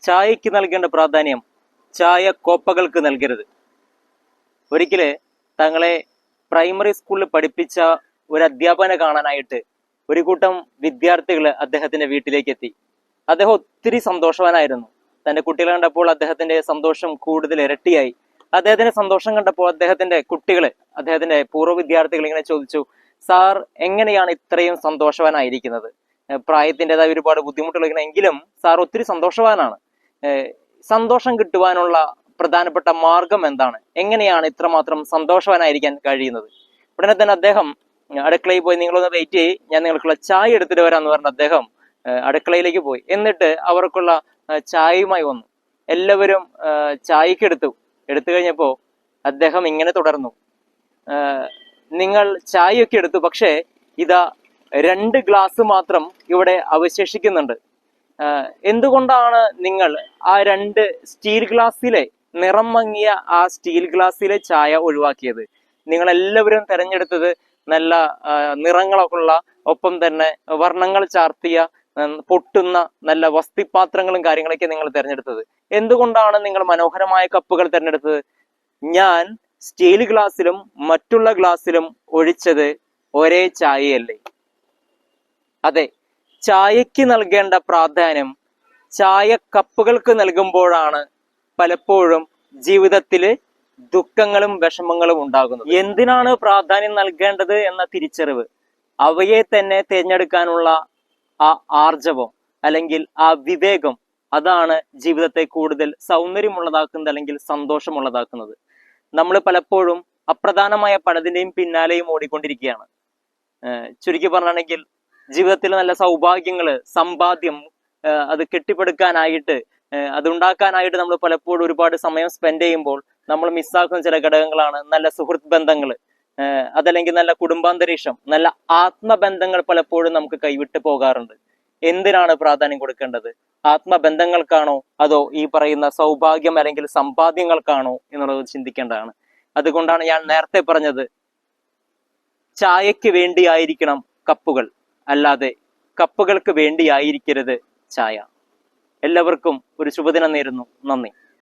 ചായക്ക് നൽകേണ്ട പ്രാധാന്യം ചായ കോപ്പകൾക്ക് നൽകരുത്. ഒരിക്കല് തങ്ങളെ പ്രൈമറി സ്കൂളിൽ പഠിപ്പിച്ച ഒരു അധ്യാപകനെ കാണാനായിട്ട് ഒരു കൂട്ടം വിദ്യാർത്ഥികൾ അദ്ദേഹത്തിന്റെ വീട്ടിലേക്ക് എത്തി. അദ്ദേഹം ഒത്തിരി സന്തോഷവാനായിരുന്നു. തന്റെ കുട്ടികളെ കണ്ടപ്പോൾ അദ്ദേഹത്തിന്റെ സന്തോഷം കൂടുതൽ ഇരട്ടിയായി. അദ്ദേഹത്തിന്റെ സന്തോഷം കണ്ടപ്പോൾ അദ്ദേഹത്തിന്റെ പൂർവ്വ വിദ്യാർത്ഥികൾ ഇങ്ങനെ ചോദിച്ചു, സാർ എങ്ങനെയാണ് ഇത്രയും സന്തോഷവാനായിരിക്കുന്നത്? പ്രായത്തിൻ്റെതായ ഒരുപാട് ബുദ്ധിമുട്ടുകളെങ്കിലും സാർ ഒത്തിരി സന്തോഷവാനാണ്. സന്തോഷം കിട്ടുവാനുള്ള പ്രധാനപ്പെട്ട മാർഗം എന്താണ്? എങ്ങനെയാണ് ഇത്രമാത്രം സന്തോഷവാനായിരിക്കാൻ കഴിയുന്നത്? ഉടനെ തന്നെ അദ്ദേഹം അടുക്കളയിൽ പോയി, നിങ്ങളൊന്ന് വെയിറ്റ് ചെയ്യ്, ഞാൻ നിങ്ങൾക്കുള്ള ചായ എടുത്തിട്ട് വരാമെന്ന് പറഞ്ഞ അദ്ദേഹം അടുക്കളയിലേക്ക് പോയി. എന്നിട്ട് അവർക്കുള്ള ചായയുമായി വന്നു. എല്ലാവരും ചായക്ക് എടുത്തു കഴിഞ്ഞപ്പോൾ അദ്ദേഹം ഇങ്ങനെ തുടർന്നു, നിങ്ങൾ ചായയൊക്കെ എടുത്തു, പക്ഷേ ഇതാ 2 ഗ്ലാസ് മാത്രം ഇവിടെ അവശേഷിക്കുന്നുണ്ട്. എന്തുകൊണ്ടാണ് നിങ്ങൾ ആ 2 സ്റ്റീൽ ഗ്ലാസ്സിലെ നിറം മങ്ങിയ ആ സ്റ്റീൽ ഗ്ലാസ്സിലെ ചായ ഒഴിവാക്കിയത്? നിങ്ങൾ എല്ലാവരും തെരഞ്ഞെടുത്തത് നല്ല നിറങ്ങളൊക്കെ ഉള്ള, ഒപ്പം തന്നെ വർണ്ണങ്ങൾ ചാർത്തിയ പൊട്ടുന്ന നല്ല വസ്തിപാത്രങ്ങളും കാര്യങ്ങളൊക്കെ നിങ്ങൾ തിരഞ്ഞെടുത്തത്. എന്തുകൊണ്ടാണ് നിങ്ങൾ മനോഹരമായ കപ്പുകൾ തിരഞ്ഞെടുത്തത്? ഞാൻ സ്റ്റീൽ ഗ്ലാസ്സിലും മറ്റുള്ള ഗ്ലാസ്സിലും ഒഴിച്ചത് ഒരേ ചായയല്ലേ? അതെ, ചായക്ക് നൽകേണ്ട പ്രാധാന്യം ചായ കപ്പുകൾക്ക് നൽകുമ്പോഴാണ് പലപ്പോഴും ജീവിതത്തില് ദുഃഖങ്ങളും വിഷമങ്ങളും ഉണ്ടാകുന്നത്. എന്തിനാണ് പ്രാധാന്യം നൽകേണ്ടത് എന്ന തിരിച്ചറിവ്, അവയെ തന്നെ തിരഞ്ഞെടുക്കാനുള്ള ആ ആർജവം അല്ലെങ്കിൽ ആ വിവേകം, അതാണ് ജീവിതത്തെ കൂടുതൽ സൗന്ദര്യമുള്ളതാക്കുന്നത് അല്ലെങ്കിൽ സന്തോഷമുള്ളതാക്കുന്നത്. നമ്മൾ പലപ്പോഴും അപ്രധാനമായ പലതിന്റെയും പിന്നാലെയും ഓടിക്കൊണ്ടിരിക്കുകയാണ്. ചുരുക്കി പറഞ്ഞാണെങ്കിൽ ജീവിതത്തിൽ നല്ല സൗഭാഗ്യങ്ങള്, സമ്പാദ്യം, അത് കെട്ടിപ്പടുക്കാനായിട്ട്, അതുണ്ടാക്കാനായിട്ട് നമ്മൾ പലപ്പോഴും ഒരുപാട് സമയം സ്പെൻഡ് ചെയ്യുമ്പോൾ നമ്മൾ മിസ്സാക്കുന്ന ചില ഘടകങ്ങളാണ് നല്ല സുഹൃത്ത് ബന്ധങ്ങൾ, അതല്ലെങ്കിൽ നല്ല കുടുംബാന്തരീക്ഷം, നല്ല ആത്മബന്ധങ്ങൾ പലപ്പോഴും നമുക്ക് കൈവിട്ട് പോകാറുണ്ട്. എന്തിനാണ് പ്രാധാന്യം കൊടുക്കേണ്ടത്? ആത്മബന്ധങ്ങൾക്കാണോ അതോ ഈ പറയുന്ന സൗഭാഗ്യം അല്ലെങ്കിൽ സമ്പാദ്യങ്ങൾക്കാണോ എന്നുള്ളത് ചിന്തിക്കേണ്ടതാണ്. അതുകൊണ്ടാണ് ഞാൻ നേരത്തെ പറഞ്ഞത്, ചായക്ക് വേണ്ടിയായിരിക്കണം കപ്പുകൾ, അല്ലാതെ കപ്പുകൾക്ക് വേണ്ടിയായിരിക്കരുത് ചായ. എല്ലാവർക്കും ഒരു ശുഭദിനം നേരുന്നു. നന്ദി.